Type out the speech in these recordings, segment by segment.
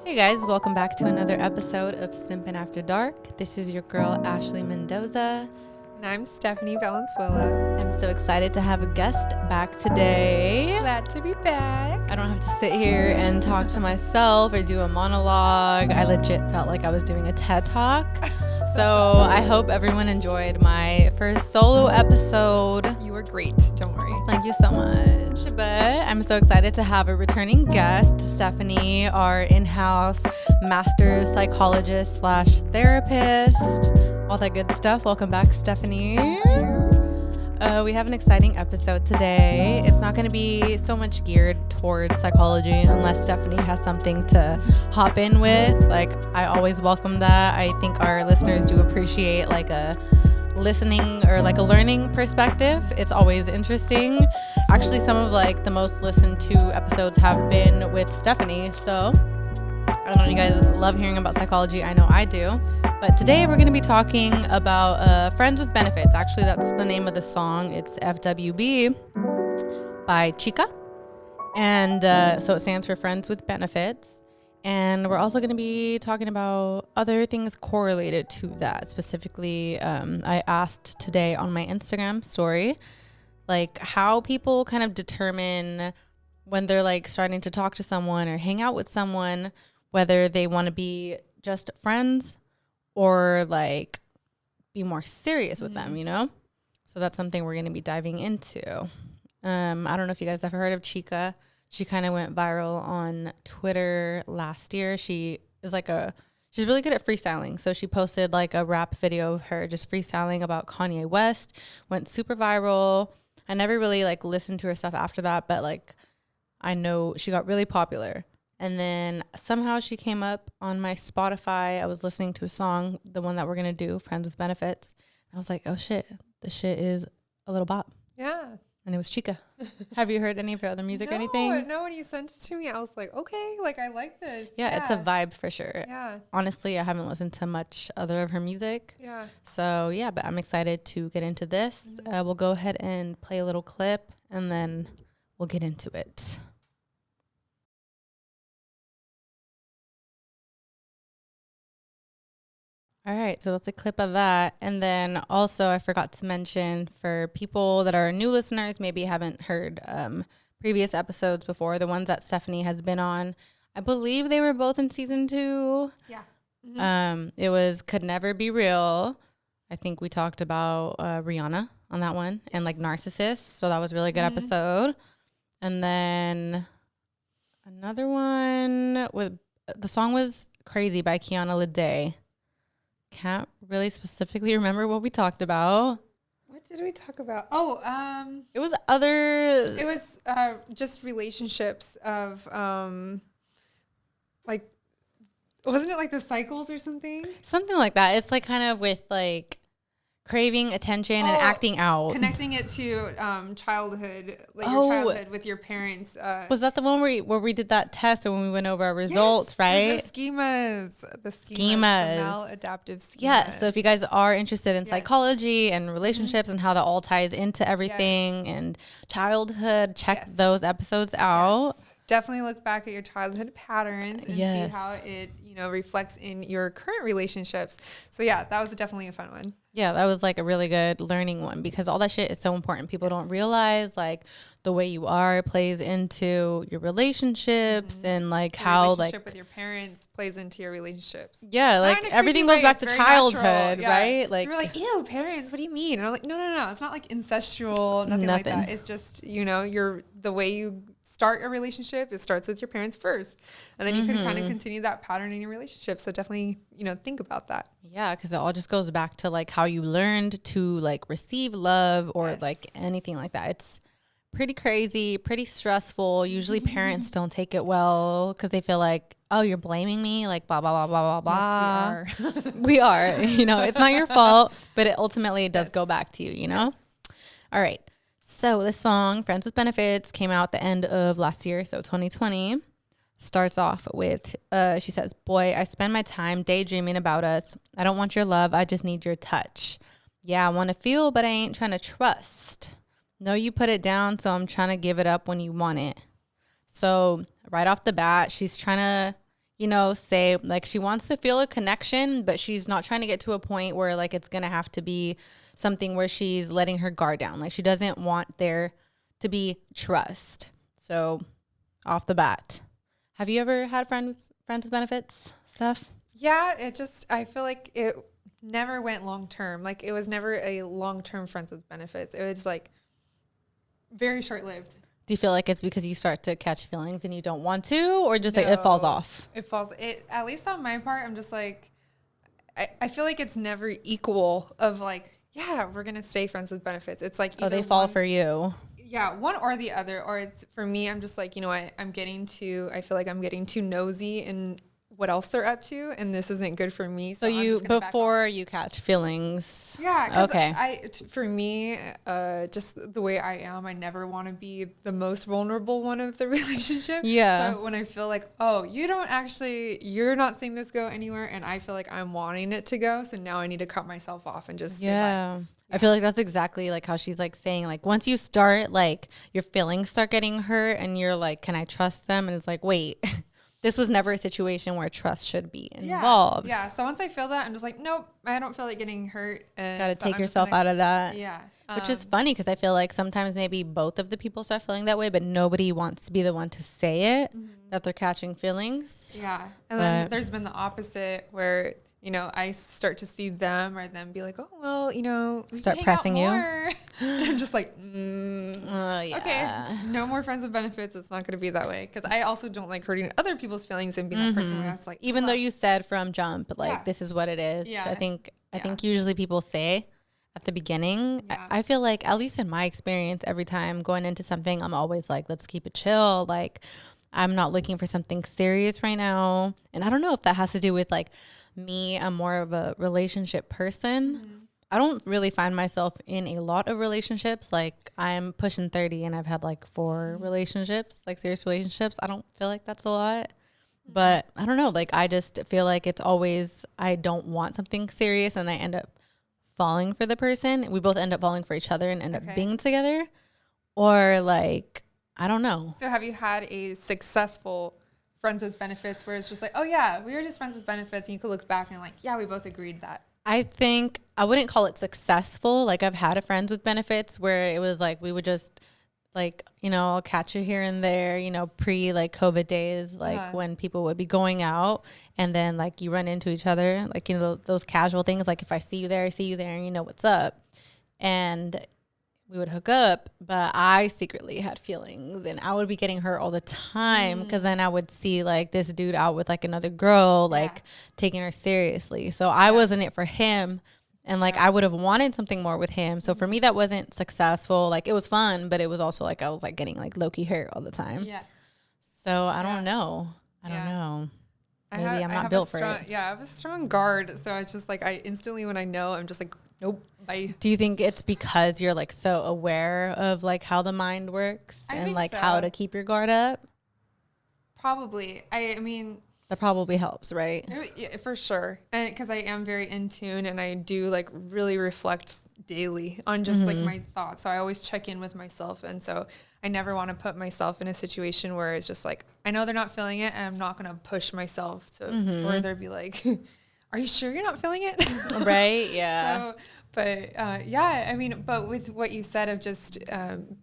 Hey guys, welcome back to another episode of Simpin After Dark. This is your girl, Ashley Mendoza. And I'm Stephanie Valenzuela. I'm so excited to have a guest back today. Glad to be back. I don't have to sit here and talk to myself or do a monologue. I legit felt like I was doing a TED Talk. So I hope everyone enjoyed my first solo episode. You were great. Don't worry. Thank you so much. But I'm so excited to have a returning guest, Stephanie, our in-house master psychologist slash therapist. All that good stuff. Welcome back, Stephanie. Thank you. We have an exciting episode today. It's not going to be so much geared towards psychology unless Stephanie has something to hop in with. Like, I always welcome that. I think our listeners do appreciate like a listening or like a learning perspective. It's always interesting. Actually, some of like the most listened to episodes have been with Stephanie. So I don't know, you guys love hearing about psychology. I know I do. But today we're going to be talking about Friends with Benefits. Actually, that's the name of the song. It's FWB by CHIKA. And so it stands for Friends with Benefits. And we're also going to be talking about other things correlated to that. Specifically, I asked today on my Instagram story, like how people kind of determine when they're like starting to talk to someone or hang out with someone, whether they want to be just friends or like be more serious with them, you know? So that's something we're going to be diving into. I don't know if you guys have heard of CHIKA. She kind of went viral on Twitter last year. She's really good at freestyling. So she posted like a rap video of her just freestyling about Kanye West. Went super viral. I never really like listened to her stuff after that, but like I know she got really popular. And then somehow she came up on my Spotify. I was listening to a song, the one that we're going to do, Friends with Benefits. I was like, oh shit, this shit is a little bop. Yeah. And it was CHIKA. Have you heard any of her other music or anything? No, when you sent it to me, I was like, okay, like I like this. Yeah, it's a vibe for sure. Yeah. Honestly, I haven't listened to much other of her music. Yeah. So yeah, but I'm excited to get into this. We'll go ahead and play a little clip and then we'll get into it. All right, so that's a clip of that. And then also I forgot to mention for people that are new listeners, maybe haven't heard previous episodes before, the ones that Stephanie has been on. I believe they were both in season 2. Yeah. Mm-hmm. It was Could Never Be Real. I think we talked about Rihanna on that one and like narcissists. So that was a really good episode. And then another one with the song was Crazy by Kiana Lede. Can't really specifically remember what we talked about. What did we talk about? It was other. It was just relationships of like, wasn't it like the cycles or something? Something like that. It's like kind of with like craving attention and acting out. Connecting it to childhood, like your childhood with your parents. Was that the one where we did that test and when we went over our results, right? The schemas. The maladaptive schemas. Yeah, so if you guys are interested in psychology and relationships and how that all ties into everything and childhood, check those episodes out. Yes. Definitely look back at your childhood patterns and see how it, reflects in your current relationships. So yeah, that was definitely a fun one. Yeah, that was like a really good learning one because all that shit is so important. People don't realize like the way you are plays into your relationships and like your how relationship with your parents plays into your relationships. Yeah, like everything goes back to childhood, right? Like you're like, ew, parents, what do you mean? And I'm like, no, it's not like incestual, nothing like that. It's just, the way you start a relationship, it starts with your parents first. And then you can kind of continue that pattern in your relationship. So definitely, think about that. Yeah, because it all just goes back to like how you learned to like receive love or like anything like that. It's pretty crazy, pretty stressful. Usually parents don't take it well because they feel like, oh, you're blaming me, like blah, blah, blah, blah, blah, blah. Yes, we are. We are. It's not your fault, but it ultimately does go back to you, Yes. All right. So the song Friends with Benefits came out the end of last year, so 2020. Starts off with, she says, boy, I spend my time daydreaming about us. I don't want your love. I just need your touch. Yeah, I want to feel, but I ain't trying to trust. No, you put it down, so I'm trying to give it up when you want it. So right off the bat, she's trying to, you know, say like she wants to feel a connection, but she's not trying to get to a point where like it's going to have to be something where she's letting her guard down. Like she doesn't want there to be trust. So off the bat, have you ever had friends with benefits stuff? Yeah, I feel like it never went long term. Like it was never a long term friends with benefits. It was like very short lived. Do you feel like it's because you start to catch feelings and you don't want to, or just like it falls off? At least on my part, I'm just like, I feel like it's never equal of like, yeah, we're going to stay friends with benefits. It's like, they fall for you. Yeah, one or the other. Or it's for me, I'm just like, you know, I feel like I'm getting too nosy in what else they're up to, and this isn't good for me. So you, before you catch feelings. Yeah. Okay. For me, just the way I am, I never want to be the most vulnerable one of the relationship. Yeah. So when I feel like, oh, you're not seeing this go anywhere, and I feel like I'm wanting it to go, so now I need to cut myself off and just say bye. Yeah. I feel like that's exactly like how she's like saying, like, once you start, like, your feelings start getting hurt and you're like, can I trust them? And it's like, wait, this was never a situation where trust should be involved. Yeah. So once I feel that, I'm just like, nope, I don't feel like getting hurt. Got to take yourself out of that. Yeah. Which is funny because I feel like sometimes maybe both of the people start feeling that way, but nobody wants to be the one to say it, that they're catching feelings. Yeah. And then there's been the opposite where, you know, I start to see them or them be like, oh, well, you know, start pressing you. I'm just like, okay, no more friends with benefits. It's not going to be that way. Because I also don't like hurting other people's feelings and being that person where I was like, even though you said from jump, like, this is what it is. Yeah. I think usually people say at the beginning, I feel like, at least in my experience, every time going into something, I'm always like, let's keep it chill. Like, I'm not looking for something serious right now. And I don't know if that has to do with like me. I'm more of a relationship person. I don't really find myself in a lot of relationships. Like, I'm pushing 30 and I've had like 4 relationships, like serious relationships. I don't feel like that's a lot, but I don't know. Like, I just feel like it's always, I don't want something serious and I end up falling for the person. We both end up falling for each other and end up being together, or like, I don't know. So have you had a successful friends with benefits where it's just like, oh yeah, we were just friends with benefits, and you could look back and like, yeah, we both agreed that? I think I wouldn't call it successful. Like, I've had a friends with benefits where it was like, we would just like, you know, I'll catch you here and there, you know, pre like COVID days, like when people would be going out and then like you run into each other, like, you know, those casual things. Like, if I see you there, I see you there and you know what's up. And we would hook up, but I secretly had feelings and I would be getting hurt all the time because then I would see like this dude out with like another girl, like taking her seriously. So I wasn't it for him. And like, I would have wanted something more with him. So for me, that wasn't successful. Like, it was fun, but it was also like, I was like getting like low-key hurt all the time. Yeah. So I don't know. I don't know. Maybe I'm not built for it. Yeah, I have a strong guard. So it's just like, I instantly, when I know, I'm just like, nope. Bye. Do you think it's because you're like so aware of like how the mind works and like how to keep your guard up? Probably. I mean, that probably helps, right? Yeah, for sure. And because I am very in tune and I do like really reflect daily on just like my thoughts. So I always check in with myself. And so I never want to put myself in a situation where it's just like, I know they're not feeling it and I'm not going to push myself to further be like, are you sure you're not feeling it? Right. Yeah. But yeah, I mean, but with what you said of just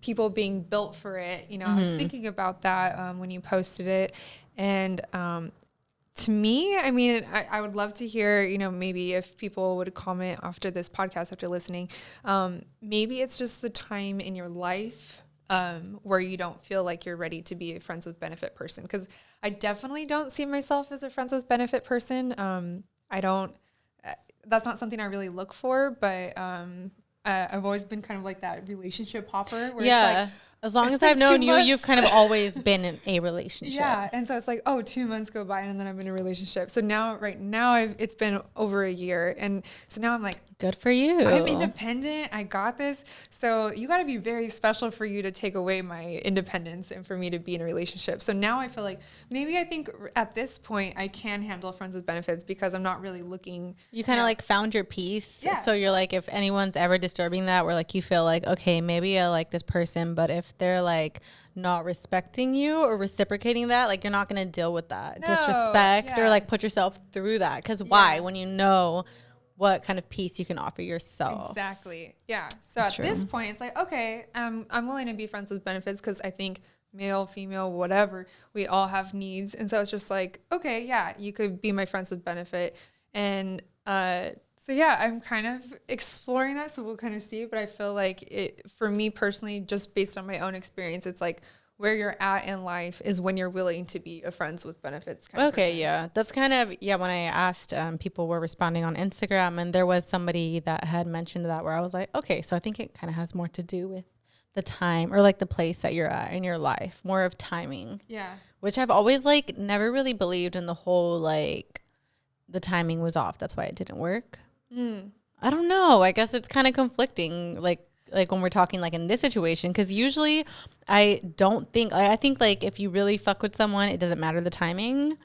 people being built for it, you know, I was thinking about that when you posted it. And to me, I mean, I would love to hear, you know, maybe if people would comment after this podcast, after listening, maybe it's just the time in your life where you don't feel like you're ready to be a friends with benefit person. Because I definitely don't see myself as a friends with benefit person. I don't. That's not something I really look for, but I've always been kind of like that relationship hopper. Where it's like, as long as I've known you, you've kind of always been in a relationship. Yeah, and so it's like, oh, 2 months go by and then I'm in a relationship. So now, right now, it's been over a year, and so now I'm like, Good for you. I'm independent. I got this. So you got to be very special for you to take away my independence and for me to be in a relationship. So now I feel like maybe I think at this point I can handle friends with benefits because I'm not really looking. You kind of like found your peace. Yeah. So you're like, if anyone's ever disturbing that, where like you feel like, okay, maybe I like this person, but if they're like not respecting you or reciprocating that, like you're not going to deal with that disrespect or like put yourself through that. Because why? When you know what kind of peace you can offer yourself. Exactly. Yeah. So at this point, it's like, okay, I'm willing to be friends with benefits because I think male, female, whatever, we all have needs. And so it's just like, okay, yeah, you could be my friends with benefit. And so, yeah, I'm kind of exploring that. So we'll kind of see. But I feel like it, for me personally, just based on my own experience, it's like, where you're at in life is when you're willing to be a friends with benefits kind of person. Yeah. That's kind of, when I asked, people were responding on Instagram, and there was somebody that had mentioned that where I was like, okay, so I think it kind of has more to do with the time or like the place that you're at in your life, more of timing. Yeah. Which I've always like never really believed in the whole, like the timing was off. That's why it didn't work. I don't know. I guess it's kind of conflicting. Like when we're talking like in this situation, because usually I think like if you really fuck with someone, it doesn't matter the timing.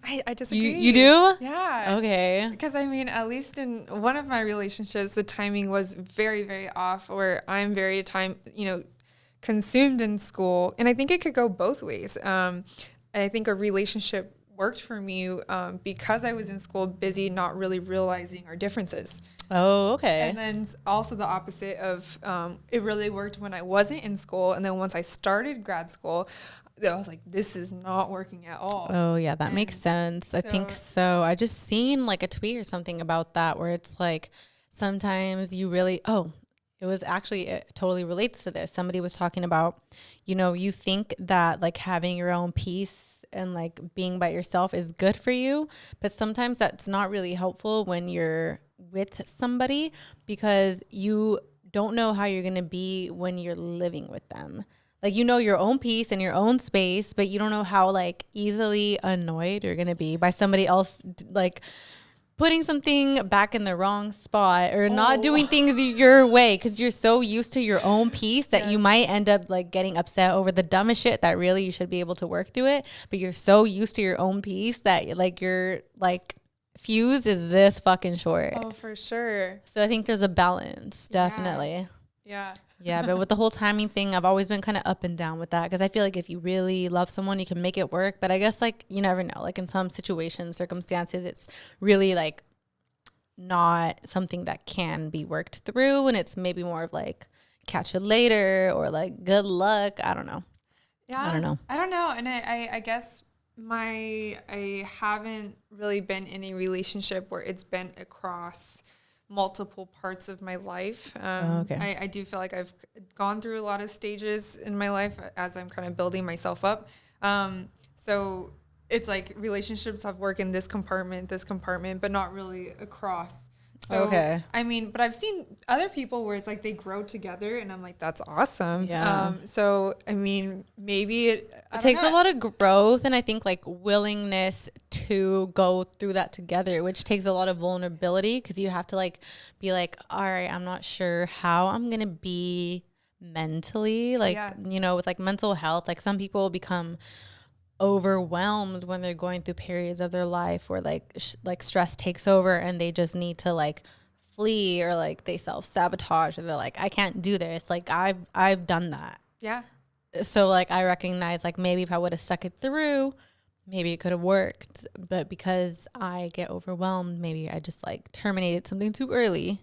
I disagree. You do? Yeah. Okay. Because I mean, at least in one of my relationships, the timing was very, very off, or I'm very consumed in school. And I think it could go both ways. I think a relationship worked for me because I was in school busy, not really realizing our differences. Oh, okay. And then also the opposite of it really worked when I wasn't in school. And then once I started grad school, I was like, this is not working at all. Oh, yeah, that makes sense. I think so. I just seen like a tweet or something about that where it's like sometimes you really, it totally relates to this. Somebody was talking about, you think that like having your own peace and like being by yourself is good for you, but sometimes that's not really helpful when you're with somebody because you don't know how you're going to be when you're living with them. Like, your own peace and your own space, but you don't know how like easily annoyed you're going to be by somebody else, like putting something back in the wrong spot or not doing things your way because you're so used to your own peace that you might end up like getting upset over the dumbest shit that really you should be able to work through it. But you're so used to your own peace that like you're like fuse is this fucking short. Oh, for sure. So I think there's a balance, definitely. Yeah. Yeah, but with the whole timing thing, I've always been kind of up and down with that because I feel like if you really love someone, you can make it work. But I guess like you never know. Like in some situations, circumstances, it's really like not something that can be worked through, and it's maybe more of like catch you later or like good luck. I don't know. Yeah, I don't know, and I guess I haven't really been in a relationship where it's been across multiple parts of my life. Okay. I do feel like I've gone through a lot of stages in my life as I'm kind of building myself up. So it's like relationships have worked in this compartment, but not really across. So, okay. I mean, but I've seen other people where it's like they grow together and I'm like, that's awesome. Yeah. So, I mean, maybe it takes a lot of growth and I think like willingness to go through that together, which takes a lot of vulnerability because you have to like be like, all right, I'm not sure how I'm going to be mentally, like, with like mental health. Like some people become overwhelmed when they're going through periods of their life where like stress takes over and they just need to like flee or like they self-sabotage or they're like, I can't do this. Like I've done that. Yeah. So like I recognize like maybe if I would have stuck it through, maybe it could have worked. But because I get overwhelmed, maybe I just like terminated something too early.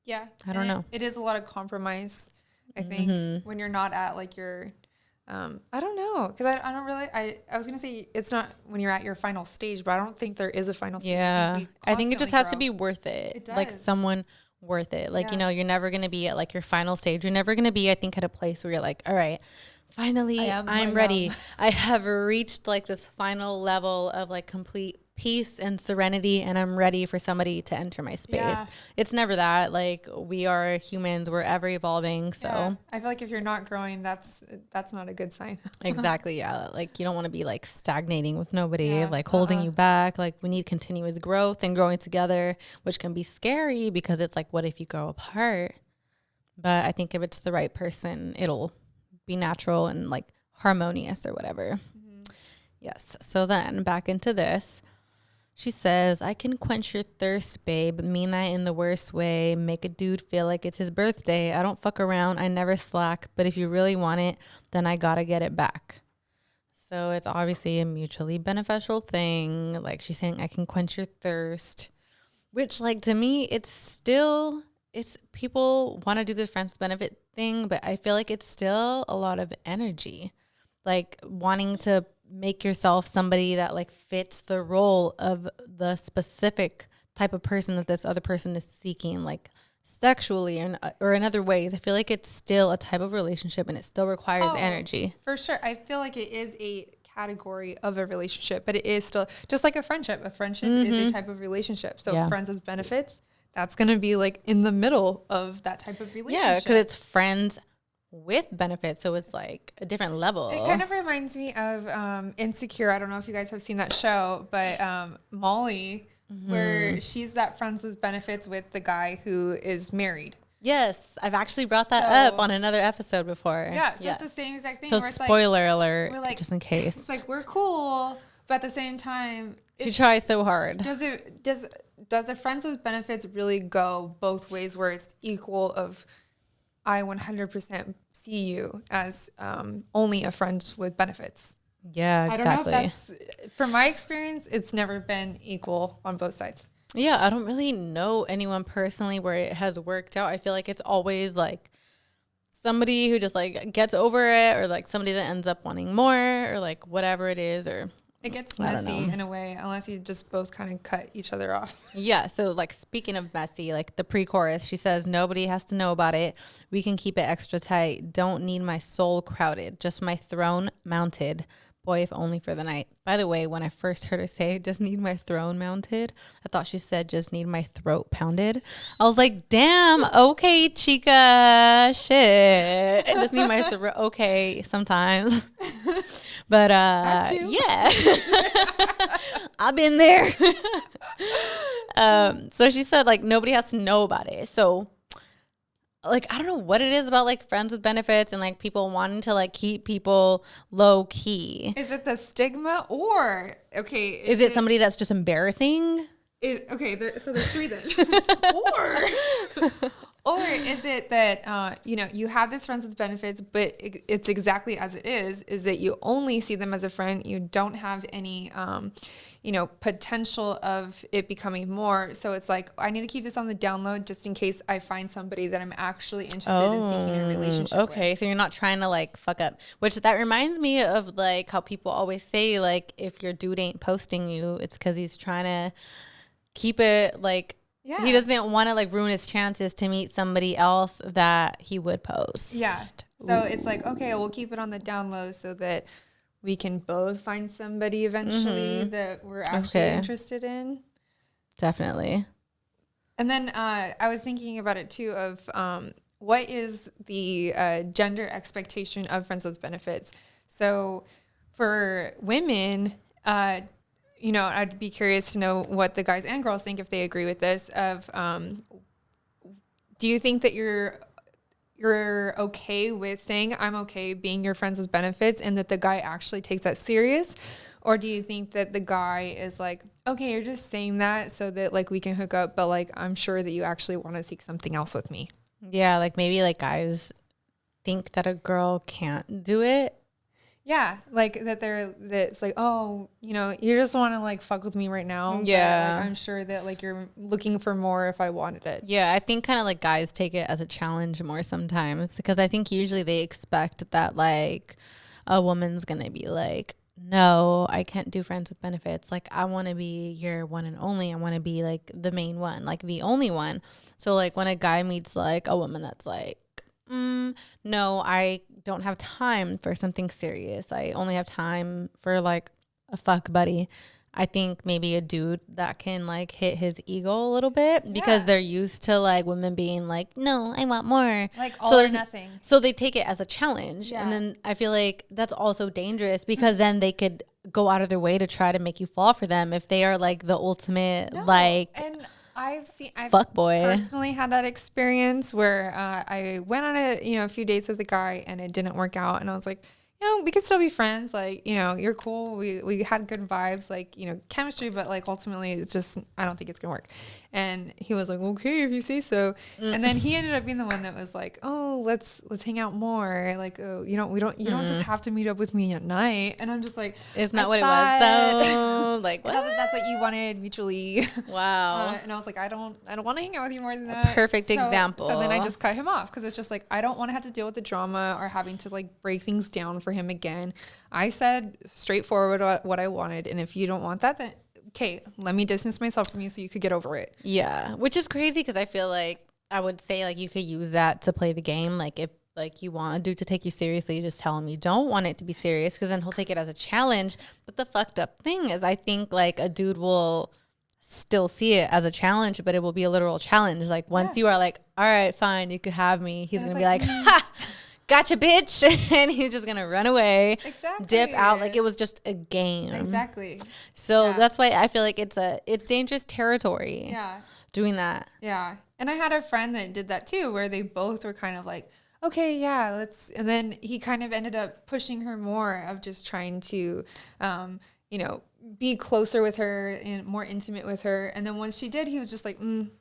Yeah. I don't know. It is a lot of compromise, I think, when you're not at like your I don't know, because I don't really, I was going to say it's not when you're at your final stage, but I don't think there is a final stage. Yeah. I think it just has to be worth it. It does. Like someone worth it. Like, you're never going to be at like your final stage. You're never going to be, I think, at a place where you're like, all right, finally I'm ready. I have reached like this final level of like complete peace and serenity and I'm ready for somebody to enter my space. Yeah. It's never that. Like, we are humans, we're ever evolving. So yeah. I feel like if you're not growing, that's not a good sign. exactly. Yeah. Like, you don't want to be like stagnating with nobody, Yeah. like holding you back. Like, we need continuous growth and growing together, which can be scary because it's like, what if you grow apart? But I think if it's the right person, it'll be natural and like harmonious or whatever. Yes. So then back into this. She says, I can quench your thirst, babe. Mean that in the worst way. Make a dude feel like it's his birthday. I don't fuck around. I never slack. But if you really want it, then I gotta get it back. So it's obviously a mutually beneficial thing. Like, she's saying, I can quench your thirst. Which, like, to me, it's people want to do the friends with benefit thing. But I feel like it's still a lot of energy. Like, wanting to make yourself somebody that like fits the role of the specific type of person that this other person is seeking, like sexually or in other ways. I feel like it's still a type of relationship and it still requires energy. For sure. I feel like it is a category of a relationship, but it is still just like a friendship. A friendship is a type of relationship. So friends with benefits, that's going to be like in the middle of that type of relationship. Yeah, because it's friends with benefits, so it's like a different level. It kind of reminds me of Insecure. I don't know if you guys have seen that show, but Molly, where she's that friends with benefits with the guy who is married. Yes, I've actually brought that up on another episode before. Yeah, so it's the same exact thing. So where it's spoiler alert, we're like, just in case. It's like we're cool, but at the same time, she tries so hard. Does a friends with benefits really go both ways, where it's equal of I 100% see you as only a friend with benefits? Yeah, exactly. I don't know if that's, from my experience, it's never been equal on both sides. Yeah, I don't really know anyone personally where it has worked out. I feel like it's always like somebody who just like gets over it, or like somebody that ends up wanting more, or like whatever it is, or it gets messy in a way, unless you just both kind of cut each other off. Yeah. So like, speaking of messy, like the pre-chorus, she says, nobody has to know about it. We can keep it extra tight. Don't need my soul crowded. Just my throne mounted. Boy, if only for the night. By the way, when I first heard her say, just need my throne mounted, I thought she said, just need my throat pounded. I was like, damn, okay, CHIKA, shit. I just need my throat. Okay, sometimes. But yeah, I've been there. So she said, like, nobody has to know about it. So like, I don't know what it is about like friends with benefits and like people wanting to like keep people low key. Is it the stigma, or is it somebody that's just embarrassing? So there's three then. Or is it that you have this friends with benefits, but it's exactly as it is that you only see them as a friend. You don't have any potential of it becoming more. So it's like, I need to keep this on the download just in case I find somebody that I'm actually interested in seeking a relationship with. So you're not trying to like fuck up, which that reminds me of like how people always say, like, if your dude ain't posting you, it's because he's trying to keep it like, he doesn't want to like ruin his chances to meet somebody else that he would post. Yeah. So it's like, okay, we'll keep it on the down low so that we can both find somebody eventually that we're actually interested in. Definitely. And then I was thinking about it too of what is the gender expectation of friends with benefits? So for women, I'd be curious to know what the guys and girls think, if they agree with this. Of do you think that you're okay with saying I'm okay being your friends with benefits, and that the guy actually takes that serious? Or do you think that the guy is like, okay, you're just saying that so that like we can hook up, but like I'm sure that you actually want to seek something else with me? Yeah, like maybe like guys think that a girl can't do it. Yeah, like that it's like, oh, you just want to like fuck with me right now. Yeah. But, like, I'm sure that like you're looking for more if I wanted it. Yeah, I think kind of like guys take it as a challenge more sometimes, because I think usually they expect that like a woman's going to be like, no, I can't do friends with benefits. Like, I want to be your one and only. I want to be like the main one, like the only one. So like when a guy meets like a woman that's like, no, I don't have time for something serious. I only have time for like a fuck buddy. I think maybe a dude that can like hit his ego a little bit because they're used to like women being like, no, I want more. Like all or nothing. So they take it as a challenge. And then I feel like that's also dangerous because then they could go out of their way to try to make you fall for them if they are like the ultimate And I've fuck boy. Personally had that experience where I went on a few dates with a guy and it didn't work out, and I was like, we could still be friends. Like, you're cool. We had good vibes, like, chemistry, but like ultimately it's just, I don't think it's gonna work. And he was like, okay, if you say so. And then he ended up being the one that was like, oh, let's hang out more. Like, oh, you don't just have to meet up with me at night. And I'm just like, it's not what it was though. Like, what? That's what you wanted mutually. Wow. And I was like, I don't want to hang out with you more than that. Perfect example. So then I just cut him off because it's just like, I don't want to have to deal with the drama or having to like break things down for him again. I said straightforward what I wanted. And if you don't want that, then okay, let me distance myself from you so you could get over it. Yeah, which is crazy because I feel like I would say like you could use that to play the game. Like if like you want a dude to take you seriously, you just tell him you don't want it to be serious because then he'll take it as a challenge. But the fucked up thing is I think like a dude will still see it as a challenge, but it will be a literal challenge. Like once you are like, all right, fine, you could have me. He's going to be like, ha! Gotcha, bitch. And he's just gonna run away, dip out like it was just a game. Exactly. So that's why I feel like it's dangerous territory. Yeah. Doing that. Yeah. And I had a friend that did that too, where they both were kind of like, okay, yeah, let's. And then he kind of ended up pushing her more of just trying to, be closer with her and more intimate with her. And then once she did, he was just like, and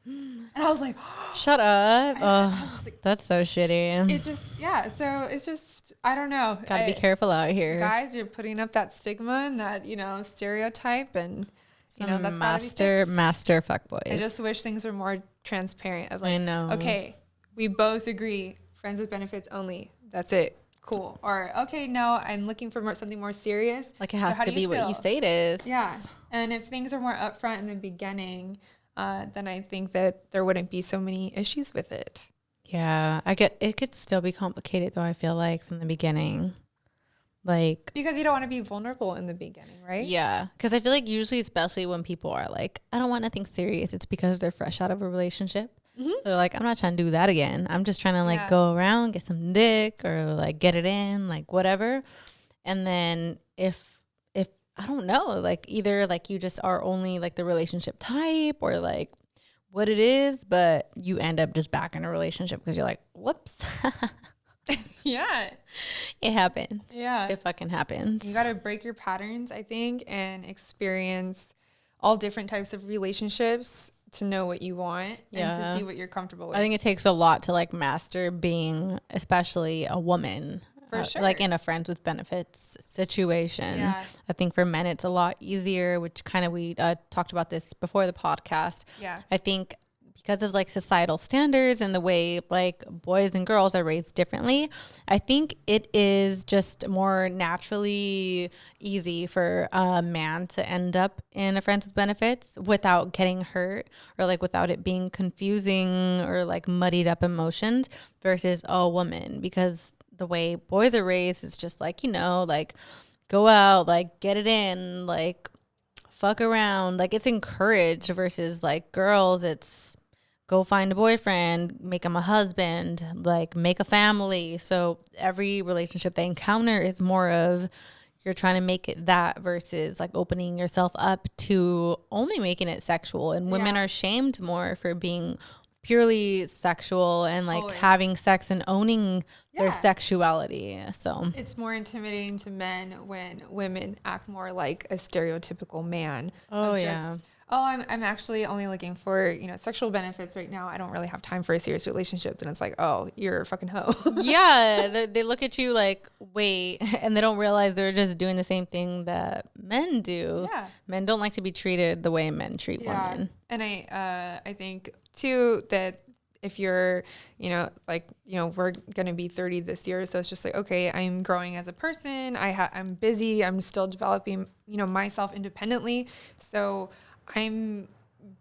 I was like, shut up. I was just like, that's so shitty. It just, so it's just, I don't know. Gotta be careful out here. Guys, you're putting up that stigma and that, stereotype, and, that's master fuckboys. I just wish things were more transparent of like, I know. Okay, we both agree, friends with benefits only. That's it. Cool. Or, okay, no, I'm looking for something more serious. Like it has to be what you say it is. Yeah. And if things are more upfront in the beginning, then I think that there wouldn't be so many issues with it. Yeah. It could still be complicated though, I feel like, from the beginning. Like, because you don't want to be vulnerable in the beginning, right? Yeah. Because I feel like usually, especially when people are like, I don't want nothing serious, it's because they're fresh out of a relationship. Mm-hmm. So like, I'm not trying to do that again. I'm just trying to like go around, get some dick or like get it in, like whatever. And then if I don't know, like either like you just are only like the relationship type or like what it is, but you end up just back in a relationship because you're like, whoops. Yeah. It happens. Yeah. It fucking happens. You got to break your patterns, I think, and experience all different types of relationships to know what you want and to see what you're comfortable with. I think it takes a lot to like master being, especially a woman, for sure, like in a friends with benefits situation. Yeah. I think for men it's a lot easier, which kind of we talked about this before the podcast. Yeah. I think because of like societal standards and the way like boys and girls are raised differently, I think it is just more naturally easy for a man to end up in a friends with benefits without getting hurt or like without it being confusing or like muddied up emotions versus a woman, because the way boys are raised is just like, like go out, like get it in, like fuck around, like it's encouraged versus like girls, it's go find a boyfriend, make him a husband, like make a family. So every relationship they encounter is more of you're trying to make it that versus like opening yourself up to only making it sexual. And women are shamed more for being purely sexual and like having sex and owning their sexuality. So it's more intimidating to men when women act more like a stereotypical man. I'm actually only looking for, sexual benefits right now. I don't really have time for a serious relationship. And it's like, oh, you're a fucking hoe. Yeah. They look at you like, wait, and they don't realize they're just doing the same thing that men do. Yeah. Men don't like to be treated the way men treat women. And I think too that if you're, we're going to be 30 this year. So it's just like, okay, I'm growing as a person. I'm busy. I'm still developing, myself independently. So I'm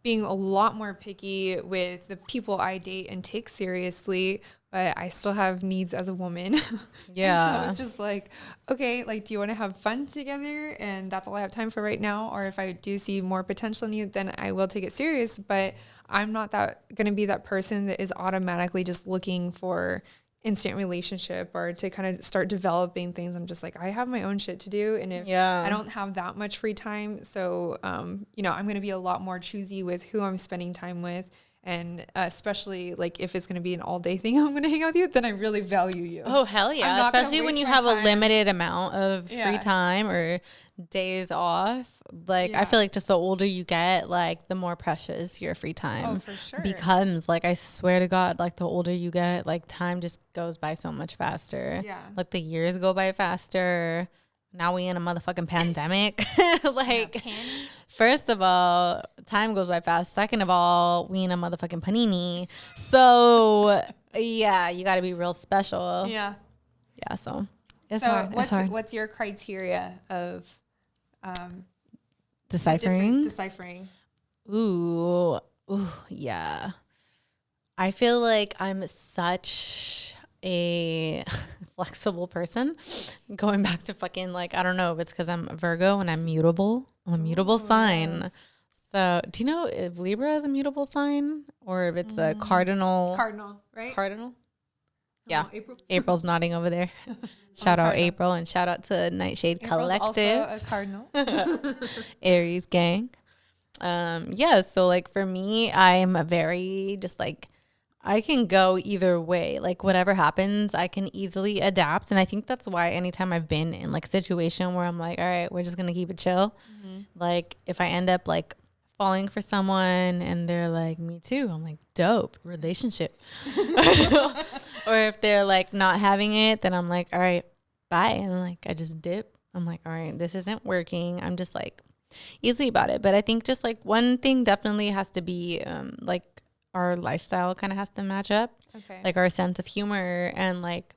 being a lot more picky with the people I date and take seriously but I still have needs as a woman. Yeah. So it's just like, okay, like, do you want to have fun together? And that's all I have time for right now. Or if I do see more potential in you, then I will take it serious. But I'm not going to be that person that is automatically just looking for instant relationship or to kind of start developing things. I'm just like, I have my own shit to do. And if I don't have that much free time, so, you know, I'm going to be a lot more choosy with who I'm spending time with. And especially like if it's going to be an all day thing, I'm going to hang out with you, then I really value you. Oh, hell yeah. Especially when you have a limited amount of free time or days off. Like, I feel like just the older you get, like the more precious your free time becomes. Like, I swear to God, like the older you get, like time just goes by so much faster. Yeah. Like the years go by faster. Now we in a motherfucking pandemic. Like, first of all, time goes by fast. Second of all, we in a motherfucking panini. So, yeah, you got to be real special. Yeah. Yeah, so it's hard. It's hard. What's your criteria of deciphering? Ooh, yeah. I feel like I'm such a flexible person. Going back to fucking, like, I don't know if it's because I'm a Virgo and I'm mutable. I'm a mutable sign. Yes. So do you know if Libra is a mutable sign or if it's a cardinal? Cardinal, right? Cardinal? Yeah. April's nodding over there. Shout out April and shout out to Nightshade Collective. Also a cardinal. Aries gang. Yeah, so like for me, I'm a very just like, I can go either way. Like whatever happens, I can easily adapt. And I think that's why anytime I've been in like a situation where I'm like, all right, we're just going to keep it chill. Mm-hmm. Like if I end up like falling for someone and they're like, me too. I'm like, dope, relationship. Or if they're like not having it, then I'm like, all right, bye. And like, I just dip. I'm like, all right, this isn't working. I'm just like easy about it. But I think just like one thing definitely has to be like, our lifestyle kind of has to match up. Okay. Like our sense of humor and like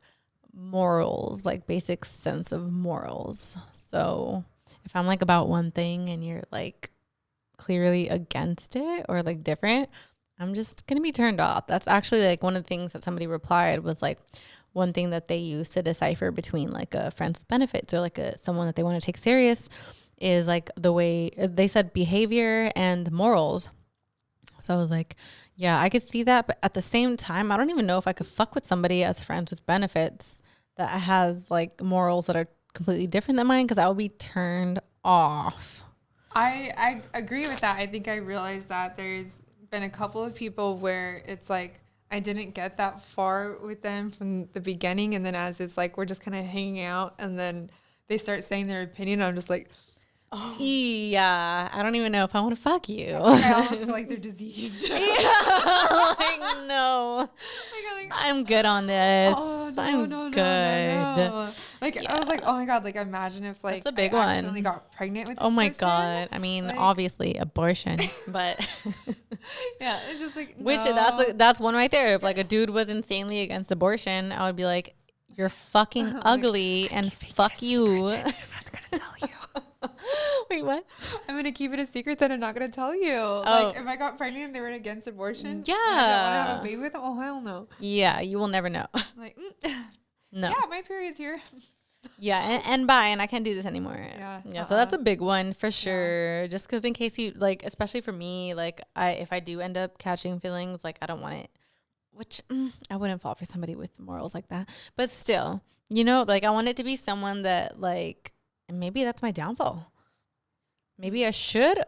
morals, like basic sense of morals. So if I'm like about one thing and you're like clearly against it or like different, I'm just going to be turned off. That's actually like one of the things that somebody replied was like one thing that they use to decipher between like a friends with benefits or like someone that they want to take serious is like the way they said behavior and morals. So I was like, yeah, I could see that. But at the same time, I don't even know if I could fuck with somebody as friends with benefits that has like morals that are completely different than mine because I would be turned off. I agree with that. I think I realized that there's been a couple of people where it's like I didn't get that far with them from the beginning. And then as it's like we're just kind of hanging out and then they start saying their opinion, I'm just like, oh. Yeah, I don't even know if I want to fuck you. I almost feel like they're diseased. Yeah, like no, I'm good on this. Oh, no, I'm no, good. No. Like yeah. I was like, oh my God, like imagine if like that's a big I one. accidentally got pregnant with this oh my person. God, I mean like, obviously abortion, but yeah, it's just like which that's one right there. If like a dude was insanely against abortion, I would be like, you're fucking ugly like, and fuck you. I'm not gonna tell you. Wait, what? I'm gonna keep it a secret that I'm not gonna tell you. Like if I got pregnant and they were against abortion, yeah, and I don't want to have a baby with them. Oh hell no. Yeah, you will never know. Like, no. Yeah, my period's here. Yeah, and bye, and I can't do this anymore. Yeah. So that's a big one for sure. Just because in case you like, especially for me, like if I do end up catching feelings, like I don't want it. Which I wouldn't fall for somebody with morals like that. But still, you know, like I want it to be someone that like. And maybe that's my downfall. Maybe I should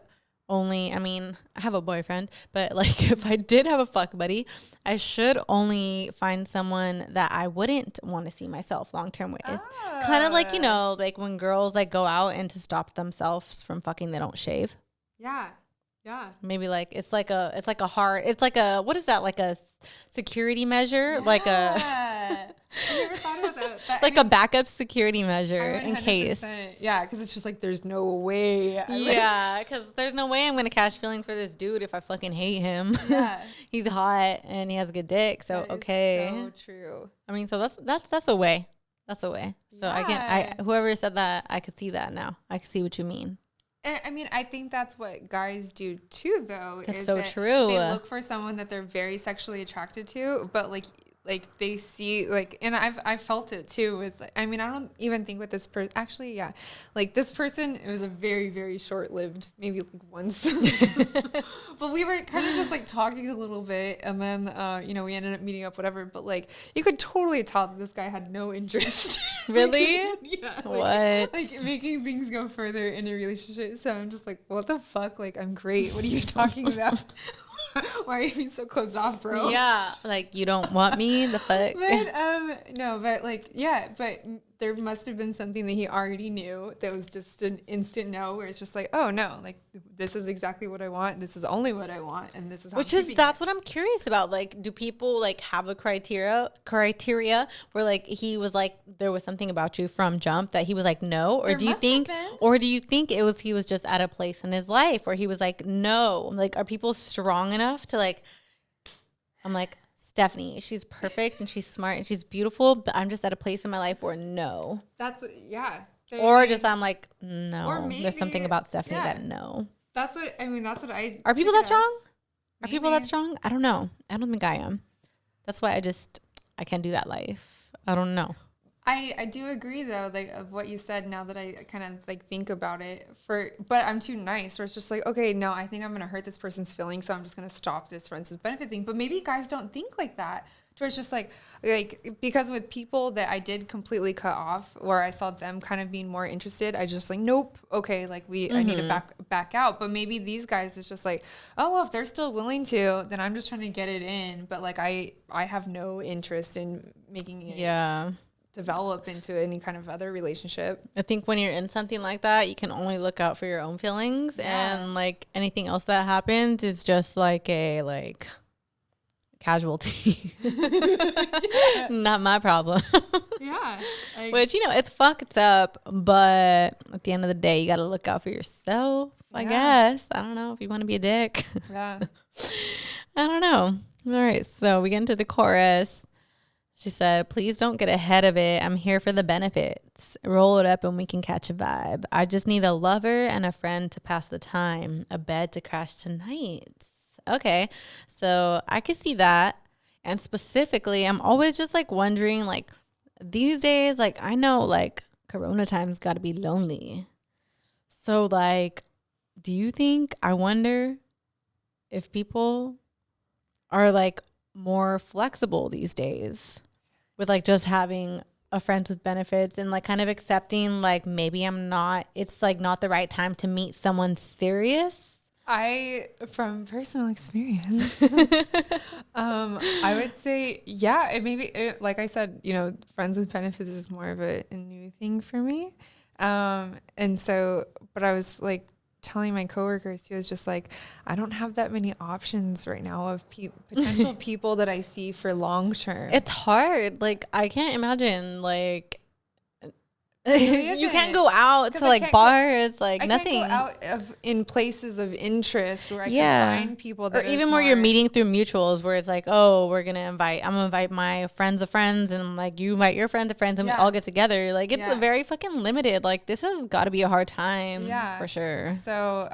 only, I mean, I have a boyfriend, but like if I did have a fuck buddy, I should only find someone that I wouldn't want to see myself long term with. Kind of like, you know, like when girls like go out and to stop themselves from fucking, they don't shave. Yeah. Yeah. Maybe like it's like a what is that, like a security measure? Yeah. Like a I never thought about that. But like a backup security measure in case. Yeah, because it's just like there's no way. Yeah, because there's no way I'm gonna catch feelings for this dude if I fucking hate him. Yeah. He's hot and he has a good dick, so that okay. Is so true. I mean, so that's a way. That's a way. So yeah. Whoever said that, I could see that now. I can see what you mean. I mean, I think that's what guys do too, though. That's so true. They look for someone that they're very sexually attracted to, but like like they see like, and I've felt it too with like, I mean, I don't even think with this person actually, yeah, like this person, it was a very, very short-lived, maybe like once, but we were kind of just like talking a little bit, and then you know, we ended up meeting up, whatever, but like you could totally tell that this guy had no interest. Really? Yeah. What? Like making things go further in a relationship. So I'm just like, what the fuck? Like, I'm great. What are you talking about? Why are you being so closed off, bro? Yeah, like you don't want me, the fuck. But no, but like, yeah, but there must have been something that he already knew that was just an instant no, where it's just like, oh no, like this is exactly what I want, this is only what I want, and this is how That's what I'm curious about. Like, do people like have a criteria where like he was like there was something about you from jump that he was like no, or do you think it was he was just at a place in his life where he was like no? Like, are people strong enough to like? I'm like, Stephanie, she's perfect and she's smart and she's beautiful, but I'm just at a place in my life where no. That's yeah. Or just I'm like no. Or maybe, there's something about Stephanie that no. That's what I mean. That's what I. Are people that strong? Maybe. Are people that strong? I don't know. I don't think I am. That's why I can't do that life. I don't know. I do agree though, like of what you said. Now that I kind of like think about it, but I'm too nice. Where it's just like, okay, no, I think I'm gonna hurt this person's feelings, so I'm just gonna stop this friends with benefit thing. But maybe guys don't think like that. Where it's just like because with people that I did completely cut off, where I saw them kind of being more interested, I just like nope, okay, like I need to back out. But maybe these guys it's just like, oh well, if they're still willing to, then I'm just trying to get it in. But like I have no interest in making it develop into any kind of other relationship. I think when you're in something like that, you can only look out for your own feelings, and like anything else that happens is just like a like casualty. Not my problem. Which, you know, it's fucked up, but at the end of the day, you got to look out for yourself, I guess. I don't know if you want to be a dick. Yeah. I don't know. All right, so we get into the chorus. She said, please don't get ahead of it. I'm here for the benefits. Roll it up and we can catch a vibe. I just need a lover and a friend to pass the time. A bed to crash tonight. Okay, so I could see that. And specifically, I'm always just like wondering, like these days, like I know like Corona time's got to be lonely. So like, do you think, I wonder if people are like more flexible these days with like just having a friends with benefits and like kind of accepting like maybe it's like not the right time to meet someone serious? From personal experience, I would say, yeah, like I said, you know, friends with benefits is more of a new thing for me. And so, but I was like telling my coworkers, he was just like, I don't have that many options right now of potential people that I see for long term. It's hard. Like, I can't imagine like, you can't go out to like bars, like nothing. I can't go out in places of interest where I can find people that or even where you're meeting through mutuals, where it's like, oh, I'm gonna invite my friends of friends, and like you invite your friends of friends, and we all get together. Like it's a very fucking limited. Like this has got to be a hard time, for sure. So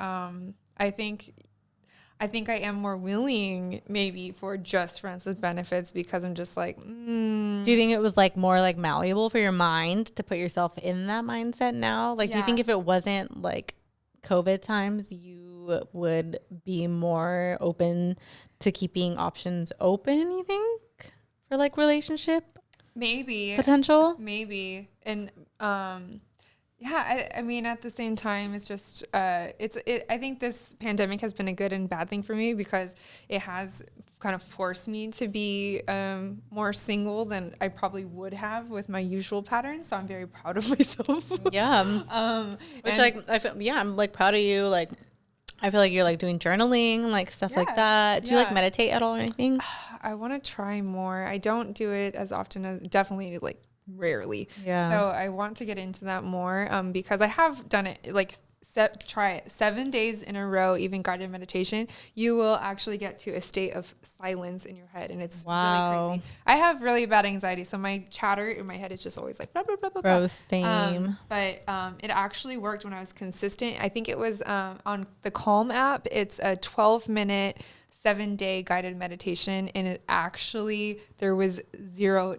I think I am more willing maybe for just friends with benefits, because I'm just like, Do you think it was like more like malleable for your mind to put yourself in that mindset now? Like, do you think if it wasn't like COVID times, you would be more open to keeping options open, you think, for like relationship? Maybe. Potential? Maybe. And, yeah, I mean, at the same time, it's just, I think this pandemic has been a good and bad thing for me, because it has kind of forced me to be more single than I probably would have with my usual patterns. So I'm very proud of myself. Yeah. Which I'm like proud of you. Like, I feel like you're like doing journaling, like stuff like that. Do you like meditate at all or anything? I want to try more. I don't do it as often as, definitely like rarely. Yeah. So I want to get into that more because I have done it like try it 7 days in a row, even guided meditation. You will actually get to a state of silence in your head, and it's really crazy. I have really bad anxiety, so my chatter in my head is just always like blah blah blah blah. Bro, same. But it actually worked when I was consistent. I think it was on the Calm app. It's a 12-minute 7-day guided meditation, and it actually, there was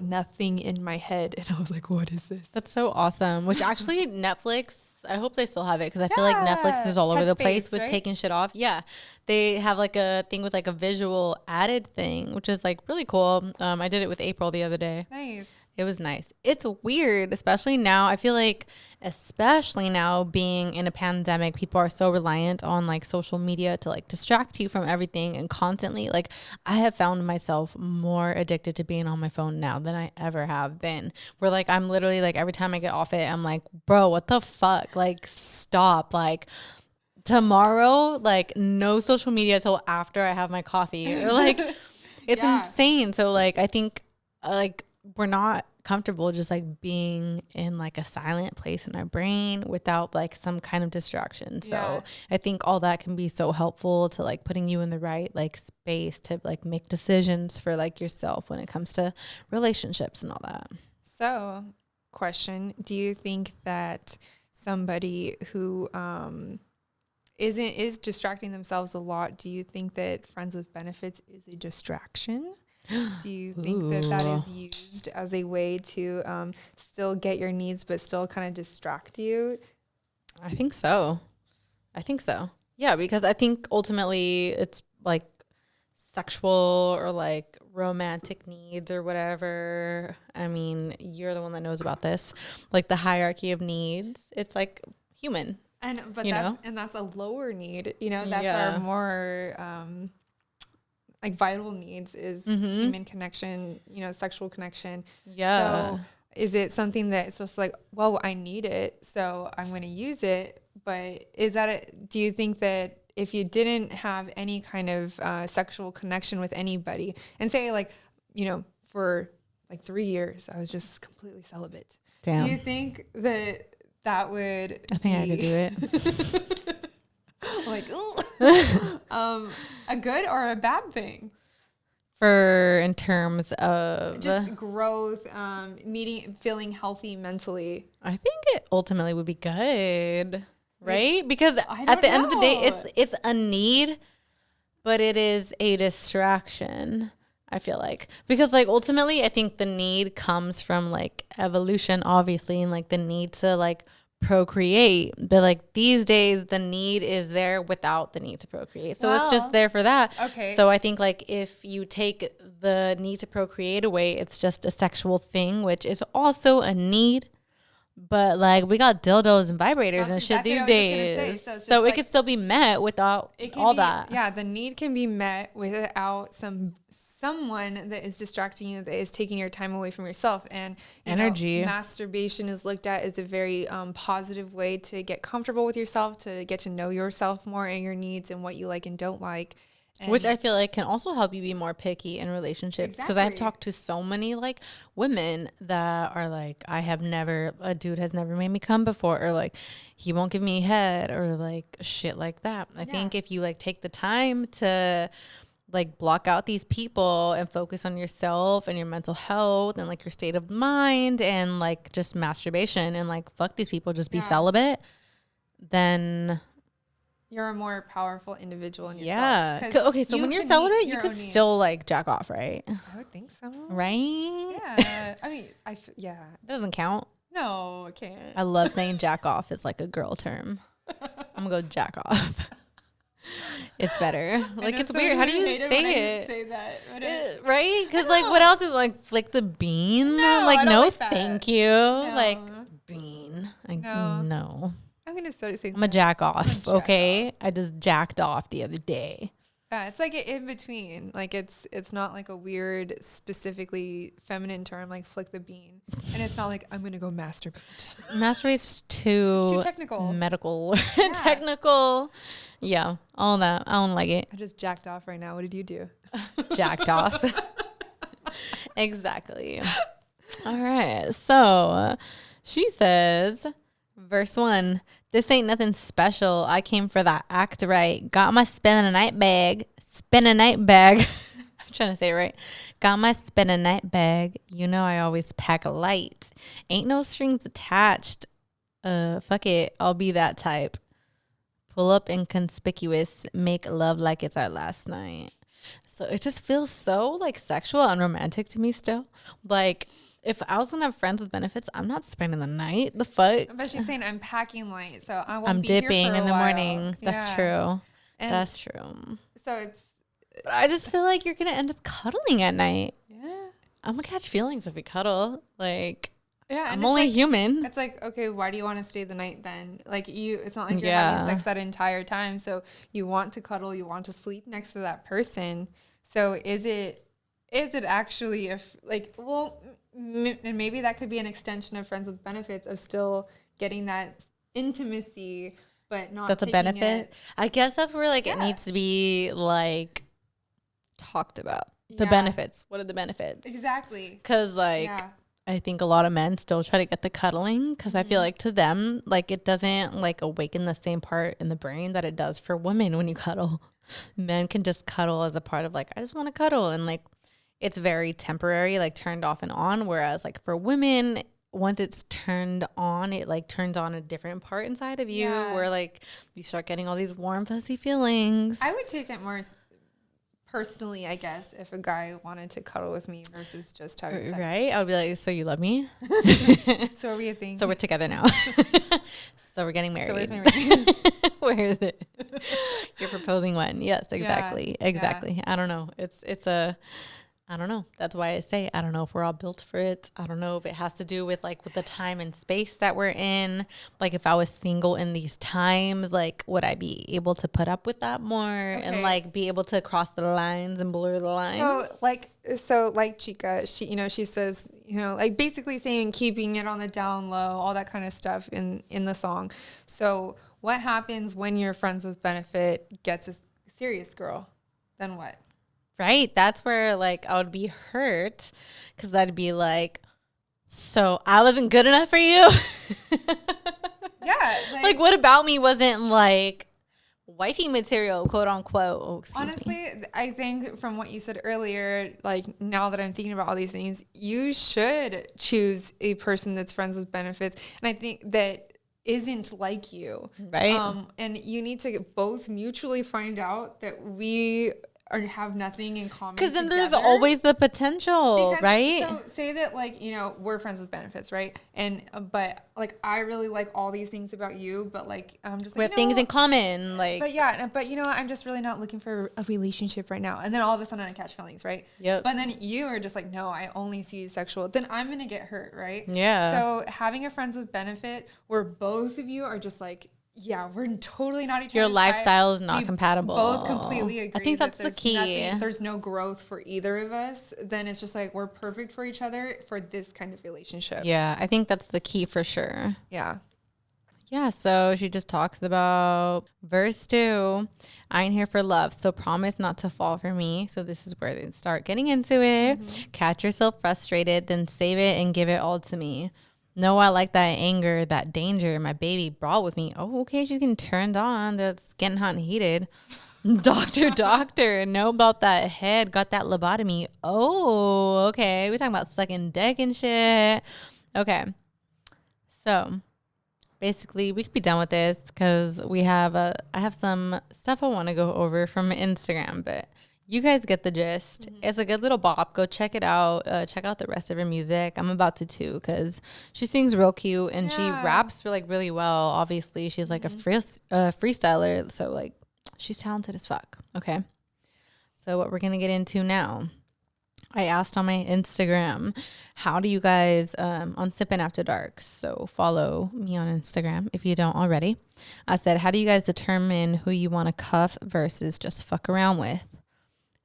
nothing in my head. And I was like, what is this? That's so awesome. Which actually Netflix, I hope they still have it, because I feel like Netflix is all over the place with taking shit off. Yeah. They have like a thing with like a visual added thing, which is like really cool. I did it with April the other day. Nice. It was nice. It's weird, especially now. I feel like, especially now being in a pandemic, people are so reliant on like social media to like distract you from everything and constantly. Like, I have found myself more addicted to being on my phone now than I ever have been. Where like I'm literally like every time I get off it, I'm like, bro, what the fuck? Like, stop. Like, tomorrow, like no social media till after I have my coffee. Or like, it's insane. So like, I think like we're not comfortable just like being in like a silent place in our brain without like some kind of distraction. So I think all that can be so helpful to like putting you in the right like space to like make decisions for like yourself when it comes to relationships and all that. So, question, do you think that somebody who is distracting themselves a lot, do you think that friends with benefits is a distraction? Do you think that is used as a way to still get your needs but still kind of distract you? I think so. Yeah, because I think ultimately it's like sexual or like romantic needs or whatever. I mean, you're the one that knows about this. Like the hierarchy of needs. It's like human. That's a lower need. You know, that's our more like vital needs is human connection, you know, sexual connection. Yeah. So is it something that it's just like, well, I need it, so I'm going to use it? But do you think that if you didn't have any kind of sexual connection with anybody, and say like, you know, for like 3 years, I was just completely celibate. Damn. Do you think that would I think I could do it. like, a good or a bad thing? For in terms of just growth, feeling healthy mentally. I think it ultimately would be good, right? Because at the end of the day, it's a need, but it is a distraction. I feel like, because like ultimately, I think the need comes from like evolution, obviously, and like the need to like procreate. But like these days, the need is there without the need to procreate, so it's just there for that. Okay. So I think like if you take the need to procreate away, it's just a sexual thing, which is also a need. But like we got dildos and vibrators and shit these days, so it could still be met without all that. Yeah, the need can be met without someone that is distracting you, that is taking your time away from yourself. And energy. Masturbation is looked at as a very positive way to get comfortable with yourself, to get to know yourself more and your needs and what you like and don't like. Which I feel like can also help you be more picky in relationships. Because I've talked to so many like women that are like, a dude has never made me come before, or like he won't give me head, or like shit like that. I think if you like take the time to like block out these people and focus on yourself and your mental health and like your state of mind and like just masturbation and like fuck these people, just be celibate, then you're a more powerful individual in yourself. Yeah. Okay, so when you're celibate, you could still like jack off, right? I would think so. Right? Yeah. I mean, That doesn't count. No, it can't. I love saying jack off. It's like a girl term. I'm gonna go jack off. It's better. Like, it's weird. How do you say it? Say that. Right? Because like, what else is like flick the bean? No, like, no, like thank you. No. Like, bean. No. I'm gonna start saying. I'm a jack off. Okay, I just jacked off the other day. Yeah, it's like an in between. Like it's not like a weird, specifically feminine term like flick the bean, and it's not like I'm gonna go masturbate. Masturbate's too technical, medical, technical. Yeah, all that. I don't like it. I just jacked off right now. What did you do? Jacked off. Exactly. All right. So she says, verse 1, this ain't nothing special. I came for that act right. Got my spend a night bag. I'm trying to say it right. Got my spend a night bag. You know I always pack a light. Ain't no strings attached. Fuck it. I'll be that type. Pull up inconspicuous. Make love like it's our last night. So it just feels so like sexual and romantic to me still. Like if I was gonna have friends with benefits, I'm not spending the night. The fuck? But she's saying I'm packing light, so I won't I'm be here dipping for a in the while. morning. That's true. And that's true. So it's. But I just feel like you're gonna end up cuddling at night. Yeah. I'm gonna catch feelings if we cuddle. Like, yeah, I'm only like, human. It's like, okay, why do you want to stay the night then? Like it's not like you're having sex that entire time. So you want to cuddle, you want to sleep next to that person. So is it actually and maybe that could be an extension of friends with benefits of still getting that intimacy, but not. That's a benefit. I guess that's where like it needs to be like talked about. The benefits. What are the benefits? Exactly. Because like I think a lot of men still try to get the cuddling because I feel like to them like it doesn't like awaken the same part in the brain that it does for women when you cuddle. Men can just cuddle as a part of like I just want to cuddle, and like it's very temporary, like turned off and on, whereas like for women once it's turned on, it like turns on a different part inside of you where like you start getting all these warm fuzzy feelings. I would take it more personally, I guess, if a guy wanted to cuddle with me versus just having sex. Right? I would be like, so you love me? So are we a thing? So we're together now. So we're getting married. So where's my ring? Where is it? You're proposing when? Yes, exactly. Yeah. Exactly. Yeah. I don't know. I don't know. That's why I say I don't know if we're all built for it. I don't know if it has to do with like with the time and space that we're in. Like if I was single in these times, like would I be able to put up with that more and like be able to cross the lines and blur the lines? So like Chika, she says, like basically saying keeping it on the down low, all that kind of stuff in the song. So what happens when your friends with benefit gets a serious girl? Then what? Right. That's where like I would be hurt because I'd be like, so I wasn't good enough for you. Yeah. Like what about me wasn't like wifey material, quote unquote. Oh, honestly, I think from what you said earlier, like now that I'm thinking about all these things, you should choose a person that's friends with benefits. And I think that isn't like you. Right. And you need to both mutually find out that we have nothing in common. Because then there's always the potential, right? So say that like, we're friends with benefits, right? And but like I really like all these things about you, but like I'm just like we have things in common, like. But I'm just really not looking for a relationship right now. And then all of a sudden I catch feelings, right? Yep. But then you are just like, no, I only see you sexual. Then I'm gonna get hurt, right? Yeah. So having a friends with benefit where both of you are just like, yeah, we're totally not each other's Your lifestyle is not compatible. Both completely agree. I think that's the key. There's no growth for either of us. Then it's just like we're perfect for each other for this kind of relationship. Yeah, I think that's the key for sure. Yeah. Yeah, so she just talks about verse 2. I ain't here for love, so promise not to fall for me. So this is where they start getting into it. Mm-hmm. Catch yourself frustrated, then save it and give it all to me. No, I like that anger, that danger my baby brought with me. Oh, okay, she's getting turned on. That's getting hot and heated. Doctor, know about that head. Got that lobotomy. Oh, okay. We're talking about sucking dick and shit. Okay. So, basically, we could be done with this because I have some stuff I want to go over from Instagram, but you guys get the gist. Mm-hmm. It's a good little bop. Go check it out. Check out the rest of her music. I'm about to too because she sings real cute and she raps really well. Obviously, she's like a freestyler, so like she's talented as fuck. Okay, so what we're gonna get into now. I asked on my Instagram, how do you guys on Simpin After Dark? So follow me on Instagram if you don't already. I said, how do you guys determine who you want to cuff versus just fuck around with?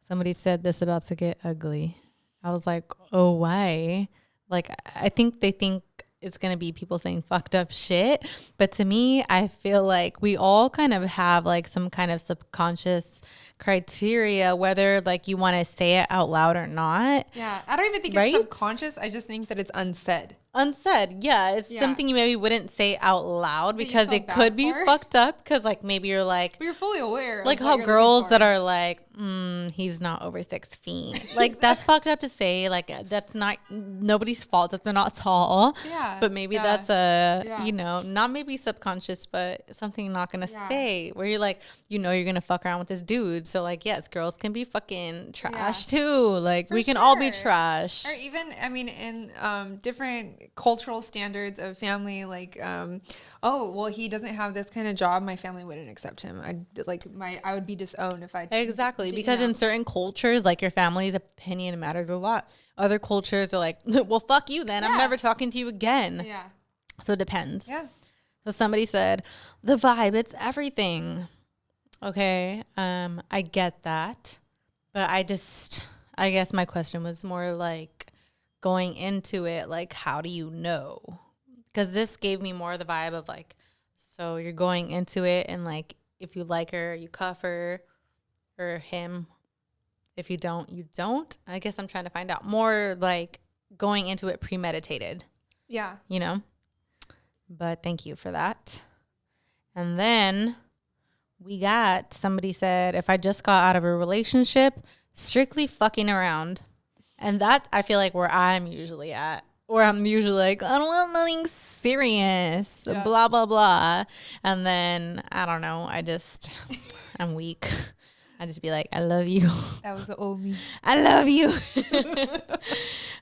Somebody said this about to get ugly. I was like, oh, why? Like, I think they think it's going to be people saying fucked up shit. But to me, I feel like we all kind of have like some kind of subconscious criteria, whether like you want to say it out loud or not. Yeah. I don't even think it's subconscious. I just think that it's unsaid. Unsaid. Yeah. It's something you maybe wouldn't say out loud because it could be fucked up. Because like maybe you're like. But you're fully aware. Like how girls that are like, he's not over 6 feet. Like, that's fucked up to say. Like, that's not nobody's fault that they're not tall. Yeah. But maybe that's you know, not maybe subconscious, but something you're not going to say where you're like, you know, you're going to fuck around with this dude. So, like, yes, girls can be fucking trash too. Like, we can all be trash. Or even, I mean, in different cultural standards of family, like, oh, well, he doesn't have this kind of job. My family wouldn't accept him. I would be disowned if I exactly because in certain cultures, like your family's opinion matters a lot. Other cultures are like, well, fuck you then. I'm never talking to you again. Yeah. So it depends. Yeah. So somebody said the vibe, it's everything. Okay, I get that, but I guess my question was more like going into it, like, how do you know? Because this gave me more of the vibe of like, so you're going into it and like, if you like her, you cuff her or him. If you don't, you don't. I guess I'm trying to find out more like going into it premeditated. Yeah. You know? But thank you for that. And then we got somebody said, if I just got out of a relationship, strictly fucking around. And that I feel like where I'm usually at. Or I'm usually like, I don't want nothing serious, blah, blah, blah. And then, I don't know, I'm weak. I just be like, I love you. That was the old me. I love you.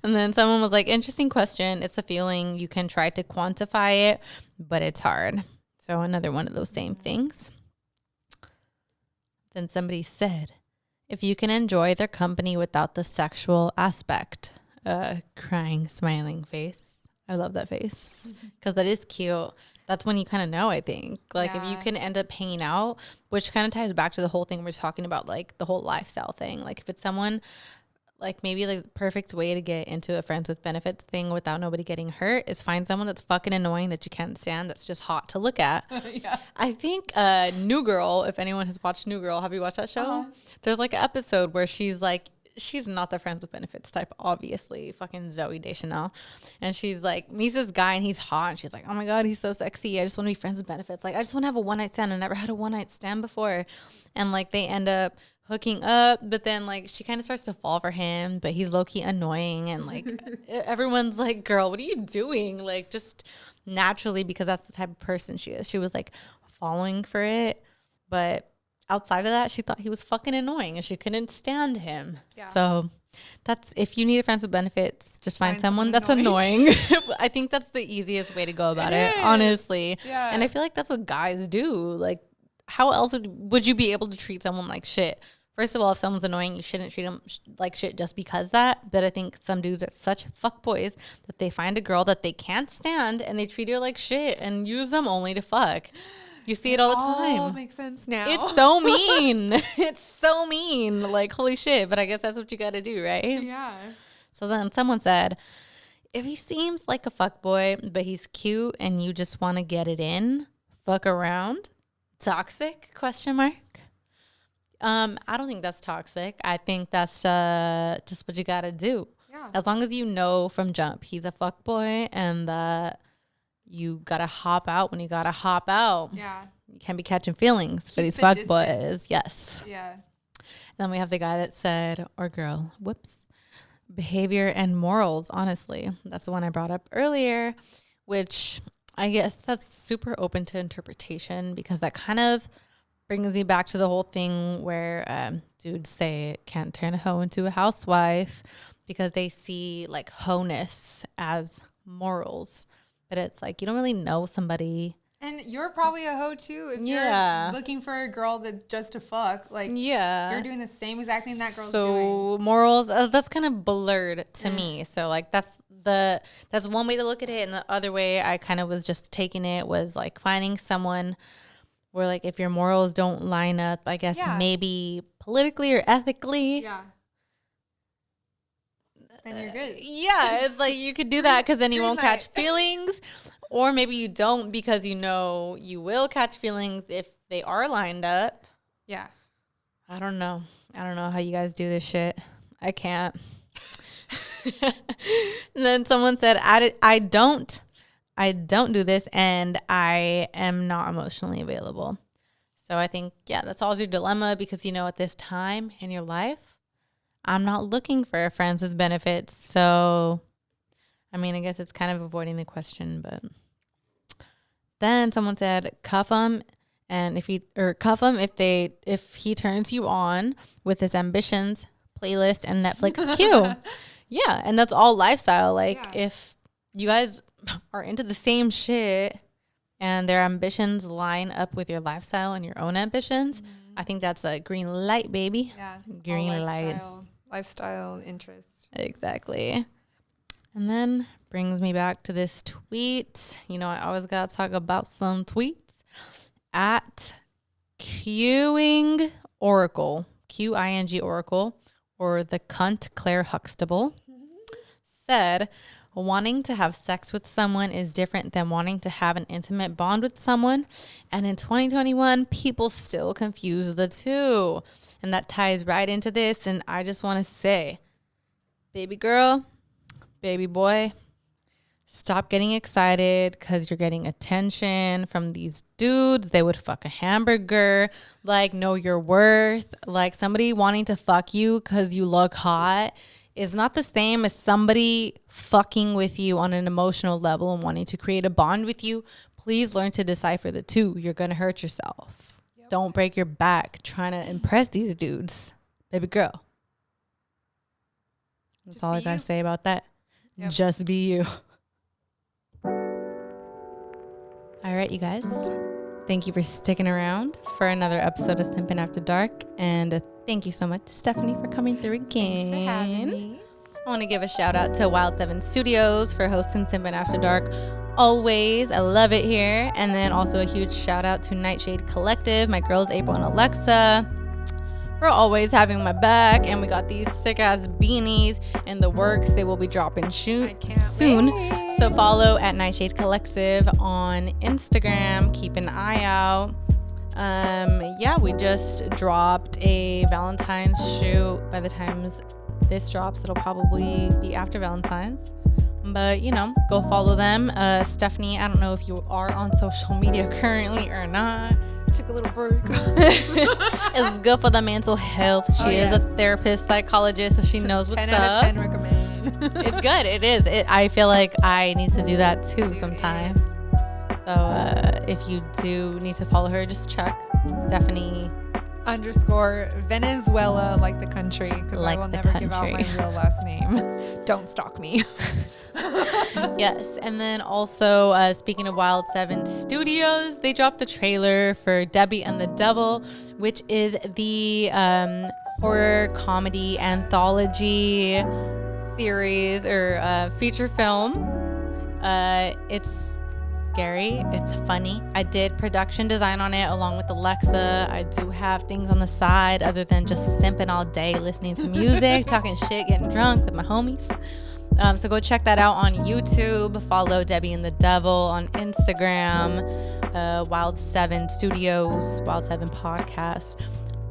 And then someone was like, interesting question. It's a feeling. You can try to quantify it, but it's hard. So another one of those same things. Then somebody said, if you can enjoy their company without the sexual aspect. Crying, smiling face. I love that face because that is cute. That's when you kind of know, I think. Like, if you can end up hanging out, which kind of ties back to the whole thing we're talking about, like the whole lifestyle thing. Like, if it's someone, like maybe the perfect way to get into a friends with benefits thing without nobody getting hurt is find someone that's fucking annoying that you can't stand, that's just hot to look at. I think New Girl, if anyone has watched New Girl, have you watched that show? There's like an episode where she's not the friends with benefits type, obviously, fucking Zoe Deschanel. And she's like, meets this guy and he's hot. And she's like, oh my God, he's so sexy. I just want to be friends with benefits. Like, I just want to have a one night stand. I never had a one night stand before. And like, they end up hooking up, but then like, she kind of starts to fall for him, but he's low key annoying. And like, everyone's like, girl, what are you doing? Like, just naturally, because that's the type of person she is. She was like falling for it, but outside of that, she thought he was fucking annoying and she couldn't stand him. Yeah. So that's, if you need a friends with benefits, just find someone that's annoying. I think that's the easiest way to go about it, honestly. Yeah. And I feel like that's what guys do. Like, how else would you be able to treat someone like shit? First of all, if someone's annoying, you shouldn't treat them like shit just because that. But I think some dudes are such fuckboys that they find a girl that they can't stand and they treat her like shit and use them only to fuck. You see it all the time. Oh, makes sense now. It's so mean. It's so mean. Like, holy shit. But I guess that's what you got to do, right? Yeah. So then someone said, if he seems like a fuckboy, but he's cute and you just want to get it in, fuck around, toxic? Question mark. I don't think that's toxic. I think that's just what you got to do. Yeah. As long as you know from jump he's a fuckboy and that you gotta hop out when you gotta hop out. Yeah. You can't be catching feelings for these fuck boys. Yes. Yeah. And then we have the guy that said, or girl, whoops, behavior and morals. Honestly, that's the one I brought up earlier, which I guess that's super open to interpretation because that kind of brings me back to the whole thing where dudes say can't turn a hoe into a housewife because they see like hoe-ness as morals. But it's like, you don't really know somebody. And you're probably a hoe too. If you're looking for a girl that just to fuck, like, you're doing the same exact thing that girl's doing. So morals, that's kind of blurred to me. So like, that's one way to look at it. And the other way I kind of was just taking it was like finding someone where like, if your morals don't line up, I guess maybe politically or ethically. Yeah. Then you're good. Yeah, it's like you could do that because then you won't catch feelings. Or maybe you don't because you know you will catch feelings if they are lined up. Yeah. I don't know how you guys do this shit. I can't. And then someone said, I don't do this and I am not emotionally available. So I think, yeah, that solves your dilemma because, you know, at this time in your life, I'm not looking for friends with benefits. So, I mean, I guess it's kind of avoiding the question, but then someone said, cuff him. And if he turns you on with his ambitions, playlist, and Netflix queue. Yeah. And that's all lifestyle. Like if you guys are into the same shit and their ambitions line up with your lifestyle and your own ambitions, I think that's a green light, baby. Yeah. Green light. Lifestyle interest. Exactly. And then brings me back to this tweet. You know, I always got to talk about some tweets. At Queuing Oracle, Q-I-N-G Oracle, or the cunt Claire Huxtable, said, wanting to have sex with someone is different than wanting to have an intimate bond with someone. And in 2021, people still confuse the two. And that ties right into this. And I just want to say, baby girl, baby boy, stop getting excited because you're getting attention from these dudes. They would fuck a hamburger. Like, know your worth. Like, somebody wanting to fuck you because you look hot is not the same as somebody fucking with you on an emotional level and wanting to create a bond with you. Please learn to decipher the two. You're going to hurt yourself. Yep. Don't break your back trying to impress these dudes. Baby girl. That's all I got to say about that. Yep. Just be you. All right, you guys. Thank you for sticking around for another episode of Simpin After Dark. And thank you so much, Stephanie, for coming through again. Thanks for having me. I want to give a shout out to Wild 7 Studios for hosting Simpin After Dark. Always. I love it here. And then also a huge shout out to Nightshade Collective, my girls, April and Alexa, for always having my back. And we got these sick ass beanies in the works. They will be dropping soon. Wait. So follow at Nightshade Collective on Instagram. Keep an eye out. We just dropped a Valentine's shoot. By the time this drops, it'll probably be after Valentine's. But, you know, go follow them. Stephanie, I don't know if you are on social media currently or not. Took a little break. It's good for the mental health. She is a therapist, psychologist, so she knows what's 10 up. 10 out of 10 recommend. It's good. It is. I feel like I need to do that too sometimes. So if you do need to follow her, just check Stephanie _ Venezuela, like the country, because I will never give out my real last name. Don't stalk me. Yes. And then also, speaking of Wild 7 Studios, they dropped the trailer for Debbie and the Devil, which is the horror comedy anthology series or feature film. It's scary. It's funny. I did production design on it along with Alexa. I do have things on the side other than just simping all day, listening to music, talking shit, getting drunk with my homies. So go check that out on YouTube. Follow Debbie and the Devil on Instagram. Wild 7 Studios, Wild 7 Podcast,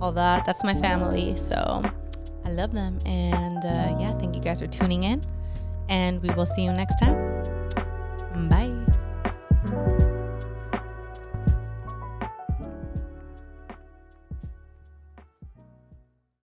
all that. That's my family. So I love them. And thank you guys for tuning in. And we will see you next time.